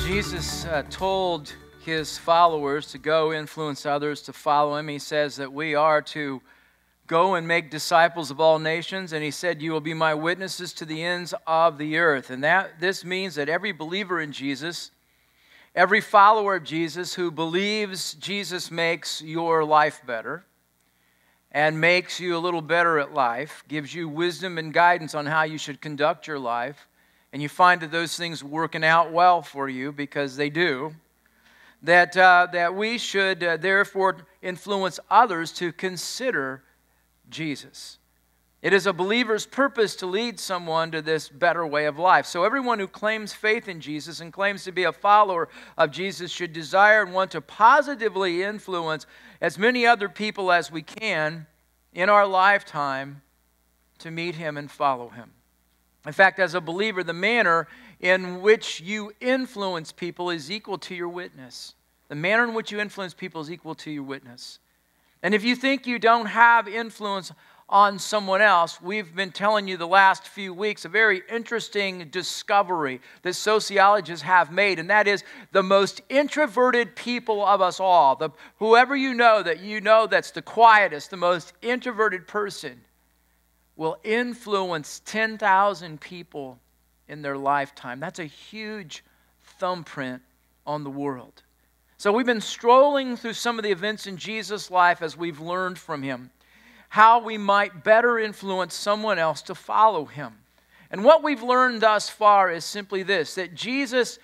Jesus told his followers to go influence others to follow him. He says that we are to go and make disciples of all nations, and he said, "You will be my witnesses to the ends of the earth." And this means that every believer in Jesus, every follower of Jesus who believes Jesus makes your life better and makes you a little better at life, gives you wisdom and guidance on how you should conduct your life, and you find that those things working out well for you, because they do, that we should therefore influence others to consider Jesus. It is a believer's purpose to lead someone to this better way of life. So everyone who claims faith in Jesus and claims to be a follower of Jesus should desire and want to positively influence as many other people as we can in our lifetime to meet him and follow him. In fact, as a believer, the manner in which you influence people is equal to your witness. The manner in which you influence people is equal to your witness. And if you think you don't have influence on someone else, we've been telling you the last few weeks a very interesting discovery that sociologists have made, and that is the most introverted people of us all. Whoever you know that's the quietest, the most introverted person will influence 10,000 people in their lifetime. That's a huge thumbprint on the world. So we've been strolling through some of the events in Jesus' life as we've learned from him how we might better influence someone else to follow him. And what we've learned thus far is simply this, that Jesus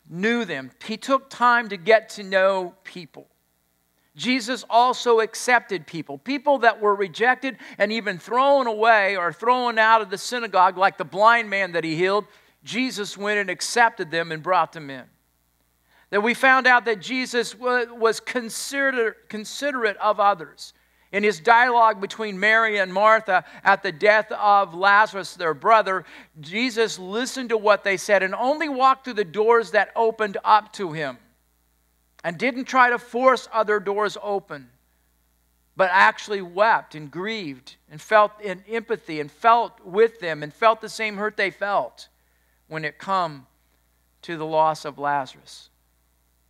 knew them. He took time to get to know people. Jesus also accepted people that were rejected and even thrown away or thrown out of the synagogue, like the blind man that he healed. Jesus went and accepted them and brought them in. That we found out that Jesus was considerate of others. In his dialogue between Mary and Martha at the death of Lazarus, their brother, Jesus listened to what they said and only walked through the doors that opened up to him, and didn't try to force other doors open, but actually wept and grieved and felt in empathy and felt with them and felt the same hurt they felt when it come to the loss of Lazarus.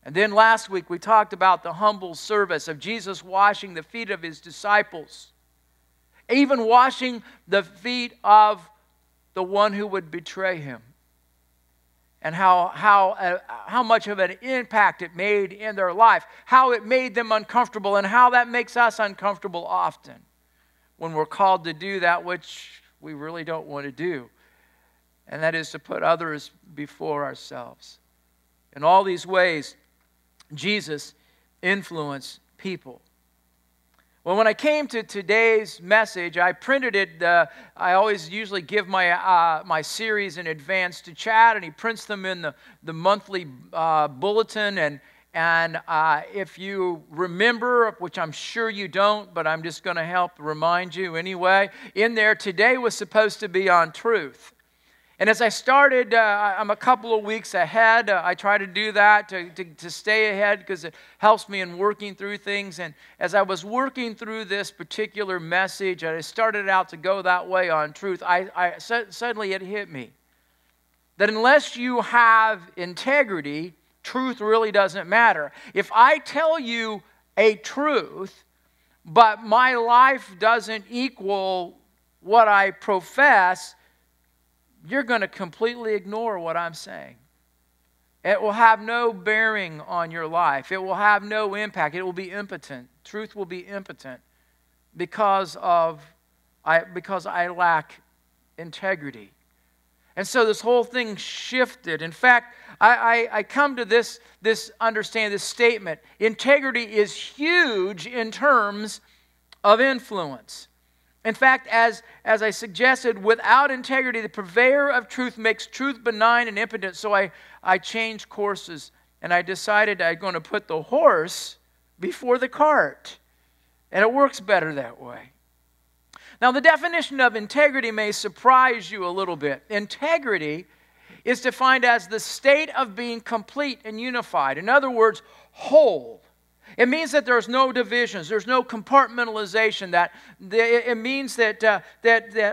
And then last week we talked about the humble service of Jesus washing the feet of his disciples, even washing the feet of the one who would betray him, and how much of an impact it made in their life, how it made them uncomfortable, and how that makes us uncomfortable often when we're called to do that which we really don't want to do, and that is to put others before ourselves. In all these ways, Jesus influenced people. Well, when I came to today's message, I printed it. I always usually give my series in advance to Chad, and he prints them in the monthly bulletin. And if you remember, which I'm sure you don't, but I'm just going to help remind you anyway, in there, today was supposed to be on truth. And as I started, I'm a couple of weeks ahead. I try to do that to stay ahead because it helps me in working through things. And as I was working through this particular message, I started out to go that way on truth. Suddenly it hit me that unless you have integrity, truth really doesn't matter. If I tell you a truth, but my life doesn't equal what I profess, you're going to completely ignore what I'm saying. It will have no bearing on your life. It will have no impact. It will be impotent. Truth will be impotent because I lack integrity. And so this whole thing shifted. In fact, I come to this understand this statement. Integrity is huge in terms of influence. In fact, as I suggested, without integrity, the purveyor of truth makes truth benign and impotent. So I changed courses, and I decided I'm going to put the horse before the cart. And it works better that way. Now, the definition of integrity may surprise you a little bit. Integrity is defined as the state of being complete and unified. In other words, whole. It means that there's no divisions, there's no compartmentalization. It means that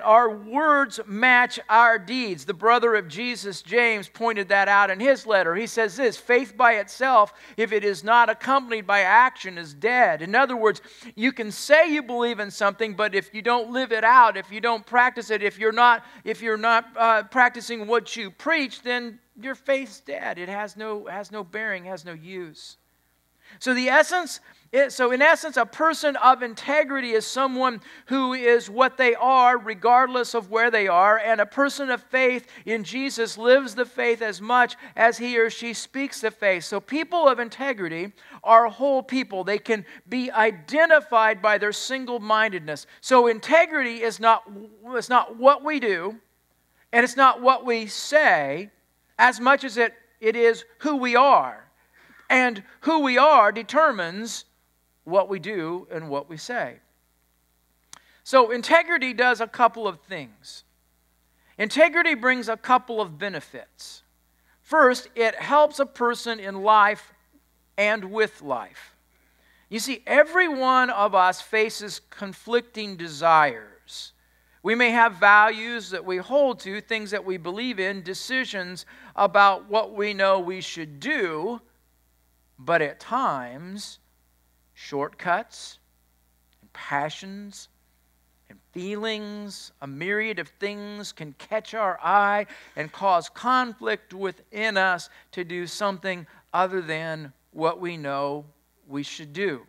our words match our deeds. The brother of Jesus, James, pointed that out in his letter. He says this: faith by itself, if it is not accompanied by action, is dead. In other words, you can say you believe in something, but if you don't live it out, if you don't practice it, if you're not practicing what you preach, then your faith's dead. It has no bearing, has no use. So in essence, a person of integrity is someone who is what they are regardless of where they are, and a person of faith in Jesus lives the faith as much as he or she speaks the faith. So people of integrity are whole people. They can be identified by their single-mindedness. So integrity is not what we do, and it's not what we say, as much as it is who we are. And who we are determines what we do and what we say. So integrity does a couple of things. Integrity brings a couple of benefits. First, it helps a person in life and with life. You see, every one of us faces conflicting desires. We may have values that we hold to, things that we believe in, decisions about what we know we should do. But at times, shortcuts, and passions, and feelings, a myriad of things can catch our eye and cause conflict within us to do something other than what we know we should do.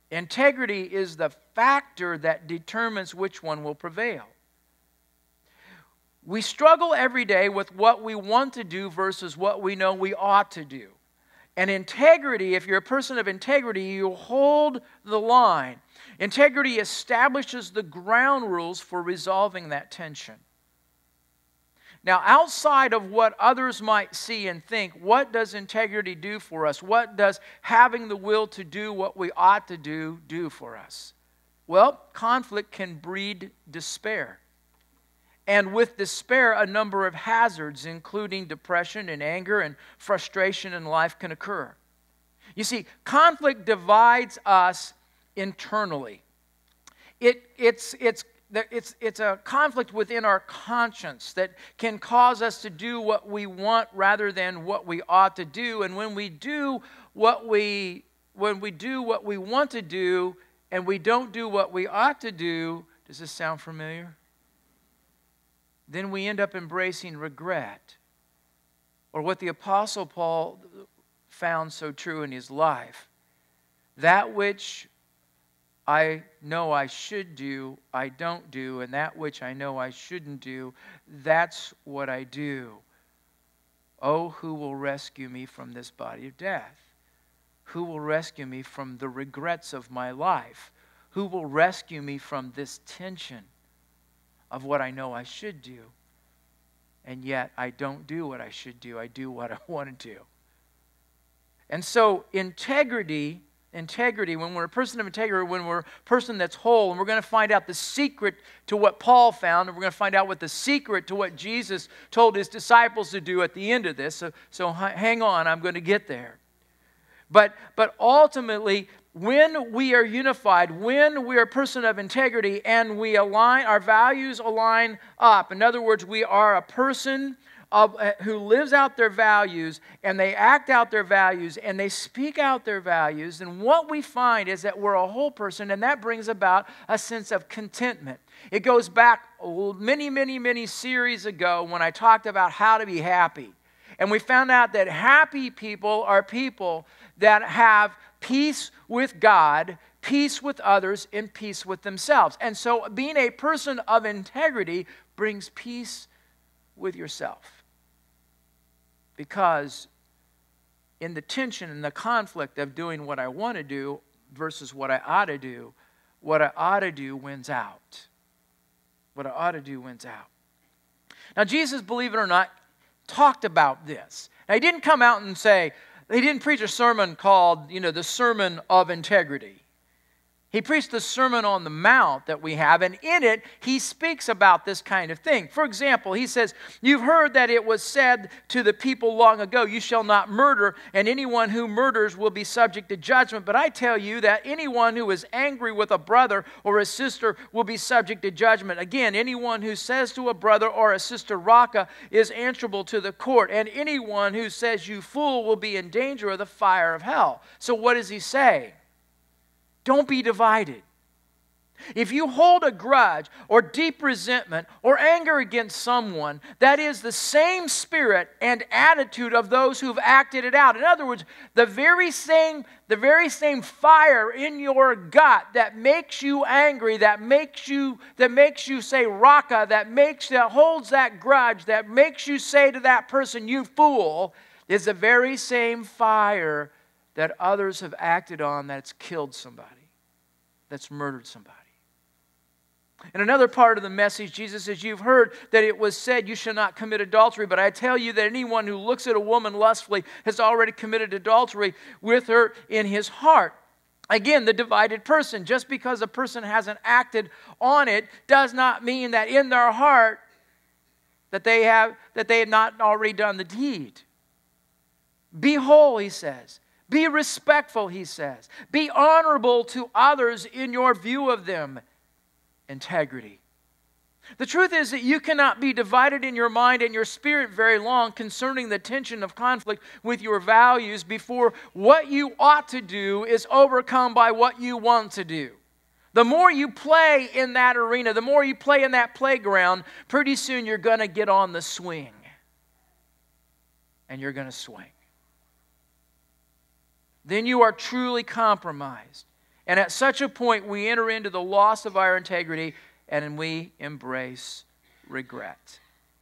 Integrity is the factor that determines which one will prevail. We struggle every day with what we want to do versus what we know we ought to do. And integrity, if you're a person of integrity, you hold the line. Integrity establishes the ground rules for resolving that tension. Now, outside of what others might see and think, what does integrity do for us? What does having the will to do what we ought to do for us? Well, conflict can breed despair. And with despair, a number of hazards, including depression and anger and frustration in life, can occur. You see, conflict divides us internally. It's a conflict within our conscience that can cause us to do what we want rather than what we ought to do. And when we do what we want to do and we don't do what we ought to do, does this sound familiar? Then we end up embracing regret. Or what the Apostle Paul found so true in his life. That which I know I should do, I don't do, and that which I know I shouldn't do, that's what I do. Oh, who will rescue me from this body of death? Who will rescue me from the regrets of my life? Who will rescue me from this tension of what I know I should do, and yet I don't do what I should do. I do what I want to do. And so integrity, when we're a person of integrity, when we're a person that's whole, and we're going to find out the secret to what Paul found, and we're going to find out what the secret to what Jesus told his disciples to do at the end of this. So hang on, I'm going to get there. But ultimately, when we are unified, when we are a person of integrity and we align, our values align up. In other words, we are a person who lives out their values, and they act out their values, and they speak out their values. And what we find is that we're a whole person, and that brings about a sense of contentment. It goes back many series ago when I talked about how to be happy. And we found out that happy people are people that have peace with God, peace with others, and peace with themselves. And so being a person of integrity brings peace with yourself. Because in the tension and the conflict of doing what I want to do versus what I ought to do, what I ought to do wins out. What I ought to do wins out. Now, Jesus, believe it or not, talked about this. Now, he didn't come out and say, he didn't preach a sermon called, the Sermon of Integrity. He preached the Sermon on the Mount that we have, and in it, he speaks about this kind of thing. For example, he says, "You've heard that it was said to the people long ago, 'You shall not murder, and anyone who murders will be subject to judgment.' But I tell you that anyone who is angry with a brother or a sister will be subject to judgment. Again, anyone who says to a brother or a sister, 'Raca,' is answerable to the court, and anyone who says, 'You fool,' will be in danger of the fire of hell." So what does he say? Don't be divided. If you hold a grudge or deep resentment or anger against someone, that is the same spirit and attitude of those who've acted it out. In other words, the very same fire in your gut that makes you angry, that makes you say "Raca," that holds that grudge, that makes you say to that person, "You fool," is the very same fire that others have acted on that's killed somebody, that's murdered somebody. In another part of the message, Jesus says, "You've heard that it was said, 'You shall not commit adultery,' but I tell you that anyone who looks at a woman lustfully has already committed adultery with her in his heart." Again, the divided person. Just because a person hasn't acted on it does not mean that in their heart that they have not already done the deed. Be whole, he says. Be respectful, he says. Be honorable to others in your view of them. Integrity. The truth is that you cannot be divided in your mind and your spirit very long concerning the tension of conflict with your values before what you ought to do is overcome by what you want to do. The more you play in that arena, the more you play in that playground, pretty soon you're going to get on the swing. And you're going to swing. Then you are truly compromised. And at such a point, we enter into the loss of our integrity and we embrace regret.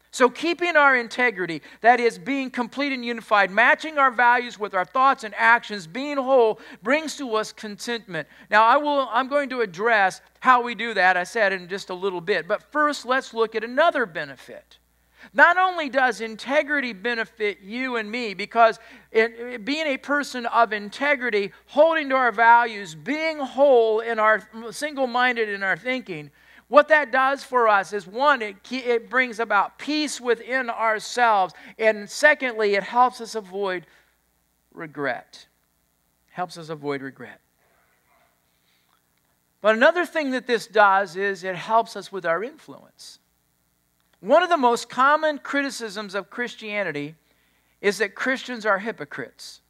So keeping our integrity, that is being complete and unified, matching our values with our thoughts and actions, being whole, brings to us contentment. Now, I'm going to address how we do that, I said, in just a little bit. But first, let's look at another benefit. Not only does integrity benefit you and me, because being a person of integrity, holding to our values, being whole in our single-minded in our thinking, what that does for us is, one, it brings about peace within ourselves, and secondly, it helps us avoid regret. Helps us avoid regret. But another thing that this does is it helps us with our influence. One of the most common criticisms of Christianity is that Christians are hypocrites.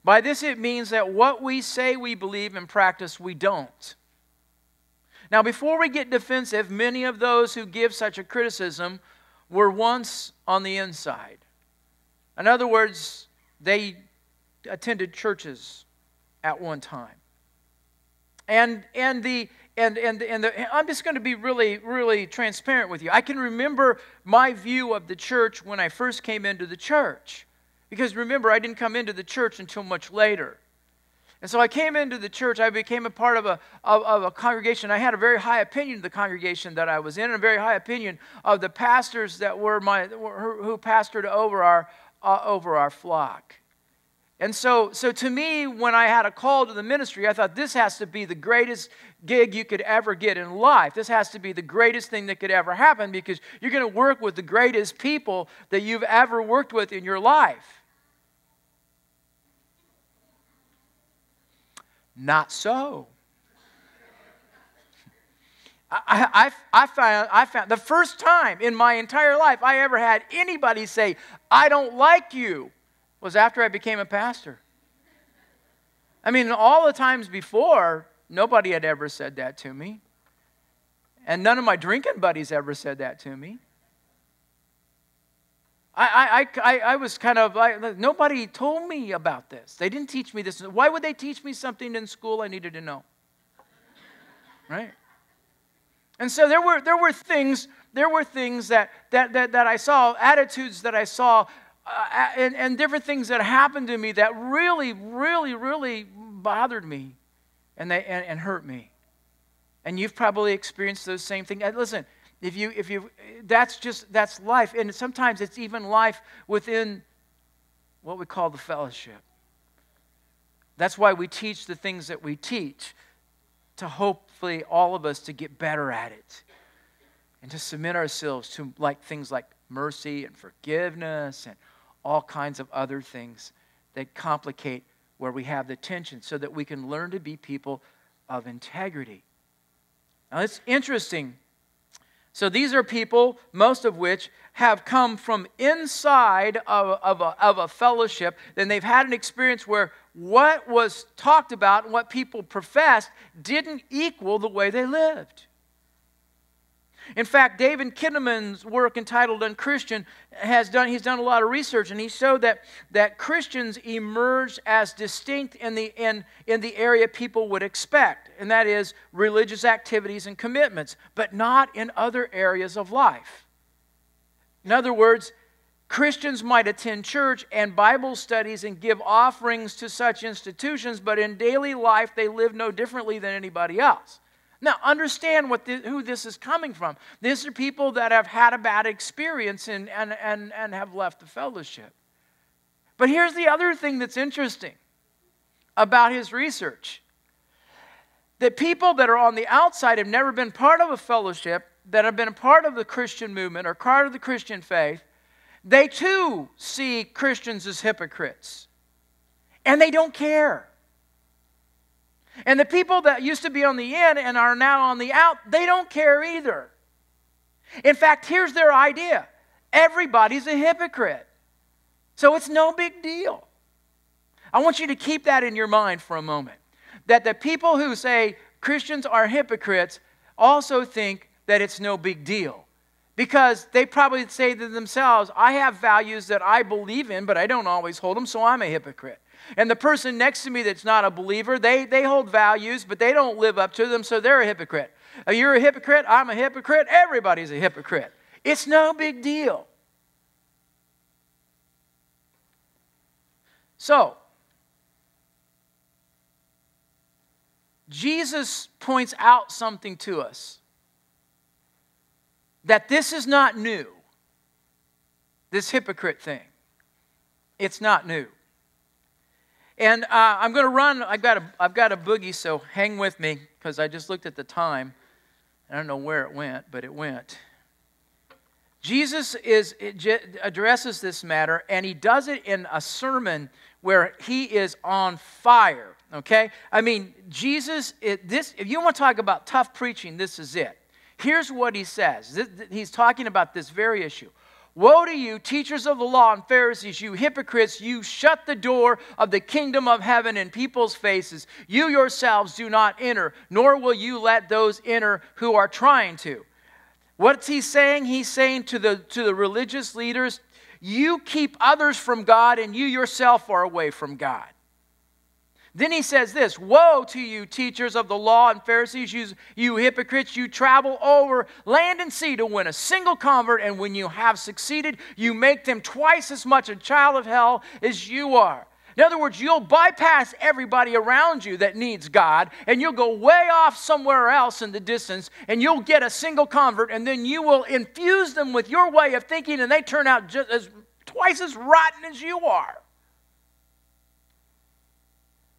By this it means that what we say we believe and practice we don't. Now, before we get defensive, many of those who give such a criticism were once on the inside. In other words, they attended churches at one time. And I'm just going to be really, really transparent with you. I can remember my view of the church when I first came into the church. Because remember, I didn't come into the church until much later. And so I came into the church. I became a part of a congregation. I had a very high opinion of the congregation that I was in, and a very high opinion of the pastors that were who pastored over our flock. And so to me, when I had a call to the ministry, I thought this has to be the greatest gig you could ever get in life. This has to be the greatest thing that could ever happen, because you're going to work with the greatest people that you've ever worked with in your life. Not so. I found the first time in my entire life I ever had anybody say, "I don't like you," was after I became a pastor. I mean, all the times before, nobody had ever said that to me. And none of my drinking buddies ever said that to me. I was kind of like, nobody told me about this. They didn't teach me this. Why would they teach me something in school I needed to know? Right? And so there were things that I saw, attitudes that I saw, and different things that happened to me that really, really, really bothered me and hurt me. And you've probably experienced those same things. And listen, that's life. And sometimes it's even life within what we call the fellowship. That's why we teach the things that we teach, to hopefully all of us to get better at it and to submit ourselves to things like mercy and forgiveness and all kinds of other things that complicate where we have the tension, so that we can learn to be people of integrity. Now, it's interesting. So these are people, most of which have come from inside of a fellowship. Then they've had an experience where what was talked about and what people professed didn't equal the way they lived. In fact, David Kinnaman's work entitled Unchristian, he's done a lot of research, and he showed that Christians emerged as distinct in the area people would expect, and that is religious activities and commitments, but not in other areas of life. In other words, Christians might attend church and Bible studies and give offerings to such institutions, but in daily life they live no differently than anybody else. Now, understand who this is coming from. These are people that have had a bad experience and have left the fellowship. But here's the other thing that's interesting about his research. That people that are on the outside have never been part of a fellowship, that have been a part of the Christian movement or part of the Christian faith, they too see Christians as hypocrites. And they don't care. And the people that used to be on the in and are now on the out, they don't care either. In fact, here's their idea. Everybody's a hypocrite. So it's no big deal. I want you to keep that in your mind for a moment. That the people who say Christians are hypocrites also think that it's no big deal. Because they probably say to themselves, I have values that I believe in, but I don't always hold them, so I'm a hypocrite. And the person next to me that's not a believer, they hold values, but they don't live up to them, so they're a hypocrite. You're a hypocrite, I'm a hypocrite, everybody's a hypocrite. It's no big deal. So, Jesus points out something to us. That this is not new. This hypocrite thing. It's not new. And I'm going to run. I've got a boogie, so hang with me because I just looked at the time. I don't know where it went, but it went. Jesus addresses this matter, and he does it in a sermon where he is on fire. Okay? I mean, Jesus, if you want to talk about tough preaching, this is it. Here's what he says. He's talking about this very issue. Woe to you, teachers of the law and Pharisees, you hypocrites, you shut the door of the kingdom of heaven in people's faces. You yourselves do not enter, nor will you let those enter who are trying to. What's he saying? He's saying to the religious leaders, you keep others from God and you yourself are away from God. Then he says this, woe to you, teachers of the law and Pharisees, you hypocrites, you travel over land and sea to win a single convert, and when you have succeeded, you make them twice as much a child of hell as you are. In other words, you'll bypass everybody around you that needs God, and you'll go way off somewhere else in the distance, and you'll get a single convert, and then you will infuse them with your way of thinking, and they turn out twice as rotten as you are.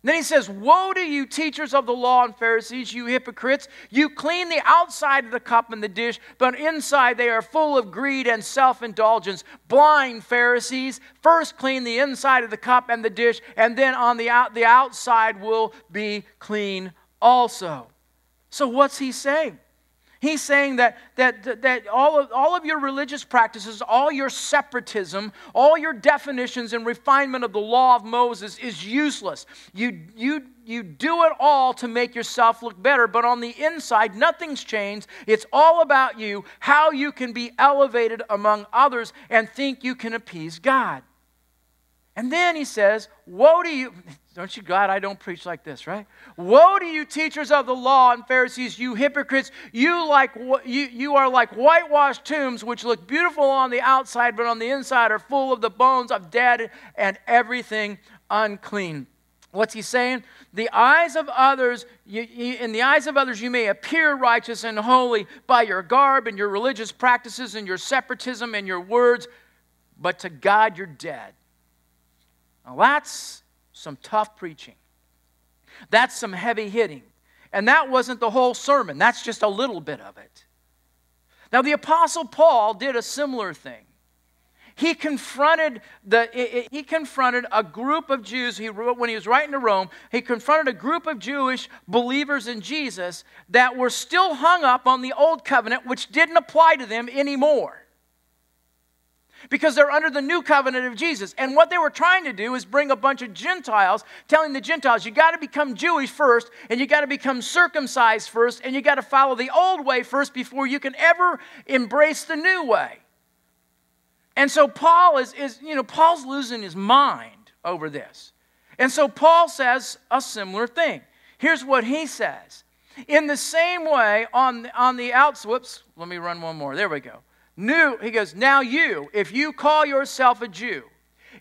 Then he says, woe to you, teachers of the law and Pharisees, you hypocrites. You clean the outside of the cup and the dish, but inside they are full of greed and self-indulgence. Blind Pharisees, first clean the inside of the cup and the dish, and then on the outside will be clean also. So what's he saying? He's saying that all of your religious practices, all your separatism, all your definitions and refinement of the law of Moses is useless. You do it all to make yourself look better, but on the inside, nothing's changed. It's all about you, how you can be elevated among others and think you can appease God. And then he says, woe to you. Don't you glad I don't preach like this, right? Woe to you, teachers of the law and Pharisees, you hypocrites. You are like whitewashed tombs, which look beautiful on the outside, but on the inside are full of the bones of dead and everything unclean. What's he saying? In the eyes of others, you may appear righteous and holy by your garb and your religious practices and your separatism and your words, but to God you're dead. Now that's some tough preaching. That's some heavy hitting. And that wasn't the whole sermon. That's just a little bit of it. Now, the Apostle Paul did a similar thing. He confronted a group of Jews. When he was writing to Rome, he confronted a group of Jewish believers in Jesus that were still hung up on the old covenant, which didn't apply to them anymore, because they're under the new covenant of Jesus. And what they were trying to do is bring a bunch of Gentiles, telling the Gentiles, you got to become Jewish first, and you got to become circumcised first, and you got to follow the old way first before you can ever embrace the new way. And so Paul Paul's losing his mind over this. And so Paul says a similar thing. Here's what he says. In the same way, on the outside, whoops, let me run one more. There we go. He goes, now you, if you call yourself a Jew,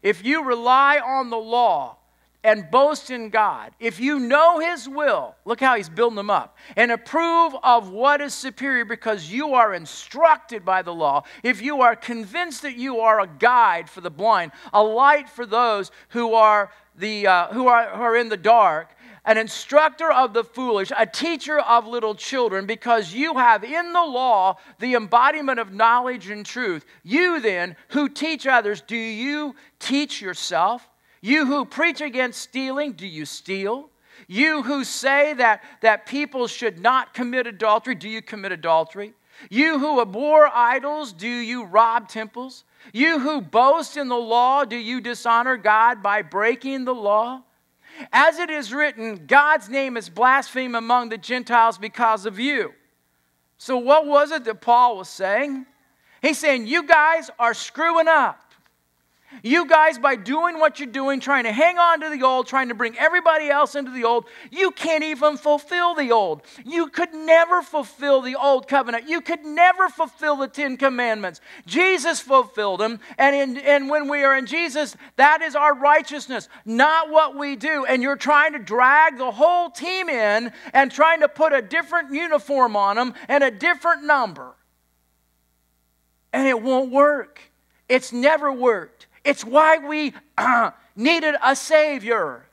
if you rely on the law and boast in God, if you know His will, look how he's building them up, and approve of what is superior because you are instructed by the law, if you are convinced that you are a guide for the blind, a light for those who are in the dark, an instructor of the foolish, a teacher of little children, because you have in the law the embodiment of knowledge and truth. You then, who teach others, do you teach yourself? You who preach against stealing, do you steal? You who say that people should not commit adultery, do you commit adultery? You who abhor idols, do you rob temples? You who boast in the law, do you dishonor God by breaking the law? As it is written, God's name is blasphemed among the Gentiles because of you. So what was it that Paul was saying? He's saying, you guys are screwing up. You guys, by doing what you're doing, trying to hang on to the old, trying to bring everybody else into the old, you can't even fulfill the old. You could never fulfill the old covenant. You could never fulfill the 10 Commandments. Jesus fulfilled them, and when we are in Jesus, that is our righteousness, not what we do. And you're trying to drag the whole team in and trying to put a different uniform on them and a different number. And it won't work. It's never worked. It's why we needed a Savior.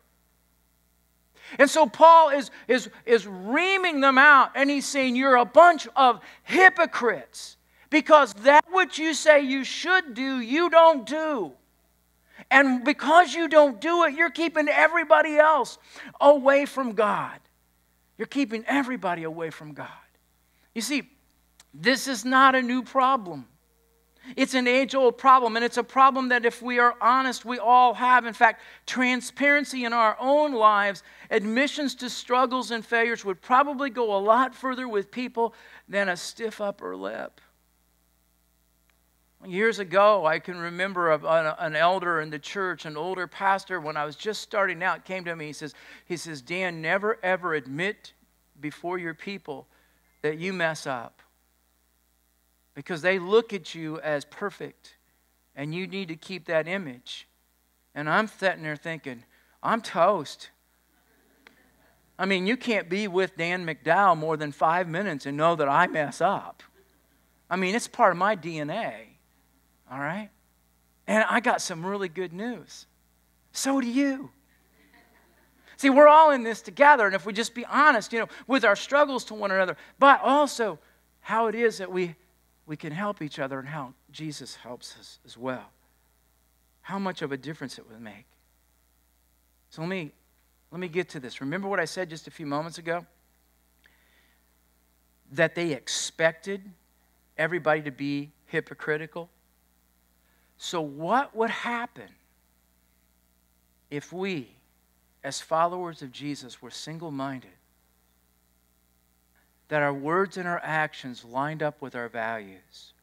And so Paul is reaming them out, and he's saying, you're a bunch of hypocrites, because that which you say you should do, you don't do. And because you don't do it, you're keeping everybody else away from God. You're keeping everybody away from God. You see, this is not a new problem. It's an age-old problem, and it's a problem that, if we are honest, we all have. In fact, transparency in our own lives, admissions to struggles and failures would probably go a lot further with people than a stiff upper lip. Years ago, I can remember an elder in the church, an older pastor, when I was just starting out, came to me. He says, Dan, never ever admit before your people that you mess up, because they look at you as perfect, and you need to keep that image. And I'm sitting there thinking, I'm toast. I mean, you can't be with Dan McDowell more than 5 minutes and know that I mess up. I mean, it's part of my DNA, all right? And I got some really good news. So do you. See, we're all in this together, and if we just be honest, with our struggles to one another, but also how it is that we can help each other, and how Jesus helps us as well. How much of a difference it would make. So let me get to this. Remember what I said just a few moments ago? That they expected everybody to be hypocritical. So what would happen if we, as followers of Jesus, were single-minded? That our words and our actions lined up with our values.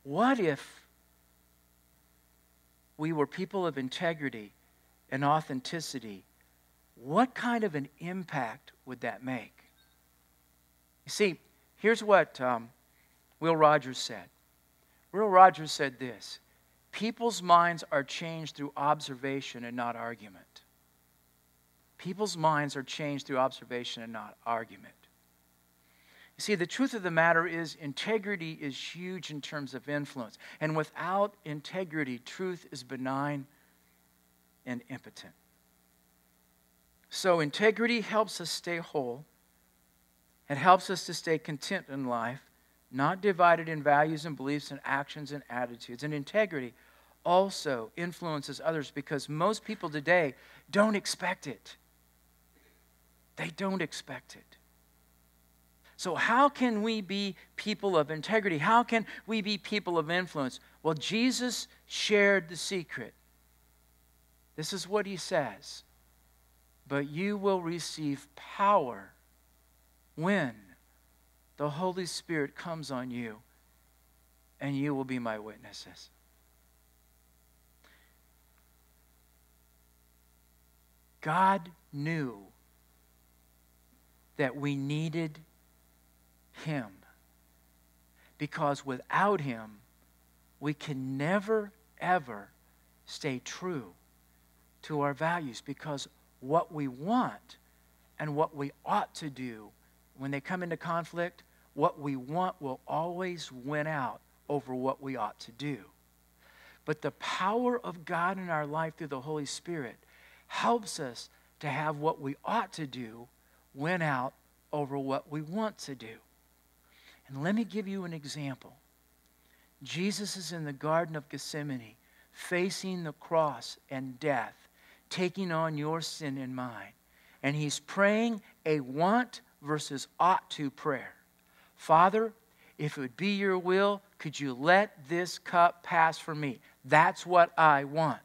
What if we were people of integrity and authenticity? What kind of an impact would that make? You see, here's what Will Rogers said. Will Rogers said this: people's minds are changed through observation and not argument. People's minds are changed through observation and not argument. You see, the truth of the matter is, integrity is huge in terms of influence. And without integrity, truth is benign and impotent. So integrity helps us stay whole. It helps us to stay content in life, not divided in values and beliefs and actions and attitudes. And integrity also influences others because most people today don't expect it. They don't expect it. So how can we be people of integrity? How can we be people of influence? Well, Jesus shared the secret. This is what he says. But you will receive power when the Holy Spirit comes on you, and you will be my witnesses. God knew that we needed him, because without him, we can never, ever stay true to our values, because what we want and what we ought to do, when they come into conflict, what we want will always win out over what we ought to do. But the power of God in our life through the Holy Spirit helps us to have what we ought to do win out over what we want to do. And let me give you an example. Jesus is in the Garden of Gethsemane, facing the cross and death, taking on your sin and mine. And he's praying a want versus ought to prayer. Father, if it would be your will, could you let this cup pass from me? That's what I want.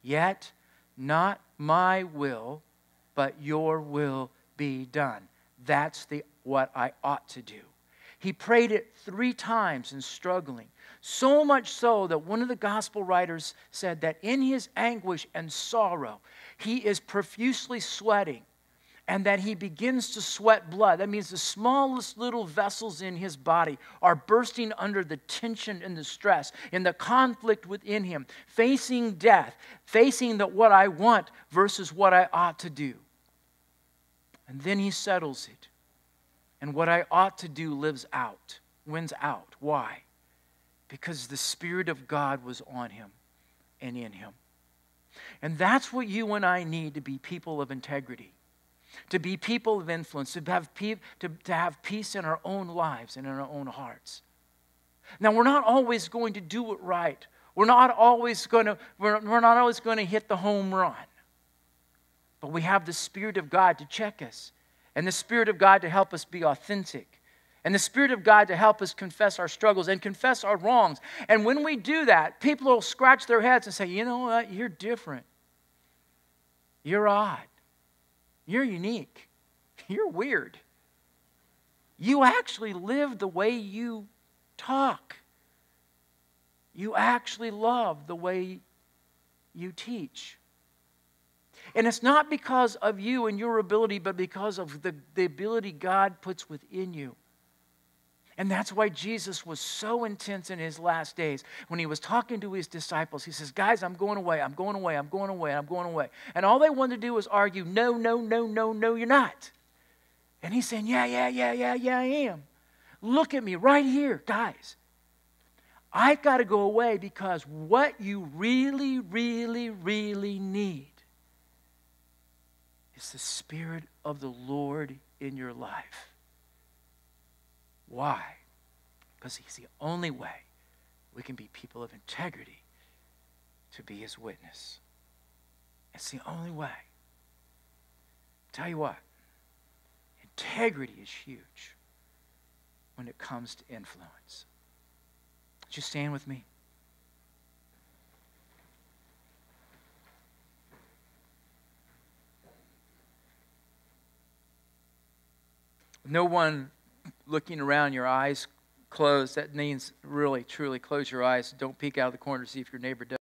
Yet, not my will, but your will be done. That's what I ought to do. He prayed it 3 times and struggling. So much so that one of the gospel writers said that in his anguish and sorrow, he is profusely sweating, and that he begins to sweat blood. That means the smallest little vessels in his body are bursting under the tension and the stress, in the conflict within him, facing death, facing what I want versus what I ought to do. And then he settles it. And what I ought to do wins out. Why? Because the Spirit of God was on him and in him. And that's what you and I need to be people of integrity, to be people of influence, to have peace in our own lives and in our own hearts. Now, we're not always going to do it right. We're not always going to hit the home run. But we have the Spirit of God to check us, and the Spirit of God to help us be authentic, and the Spirit of God to help us confess our struggles and confess our wrongs. And when we do that, people will scratch their heads and say, you know what, you're different. You're odd. You're unique. You're weird. You actually live the way you talk. You actually love the way you teach. And it's not because of you and your ability, but because of the ability God puts within you. And that's why Jesus was so intense in his last days. When he was talking to his disciples, he says, guys, I'm going away, I'm going away, I'm going away, I'm going away. And all they wanted to do was argue, no, no, no, no, no, you're not. And he's saying, yeah, I am. Look at me right here, guys. I've got to go away because what you really, really, really need is the Spirit of the Lord in your life. Why? Because he's the only way we can be people of integrity to be his witness. It's the only way. Tell you what, integrity is huge when it comes to influence. Would you stand with me? No one looking around, your eyes closed. That means really, truly close your eyes. Don't peek out of the corner to see if your neighbor does.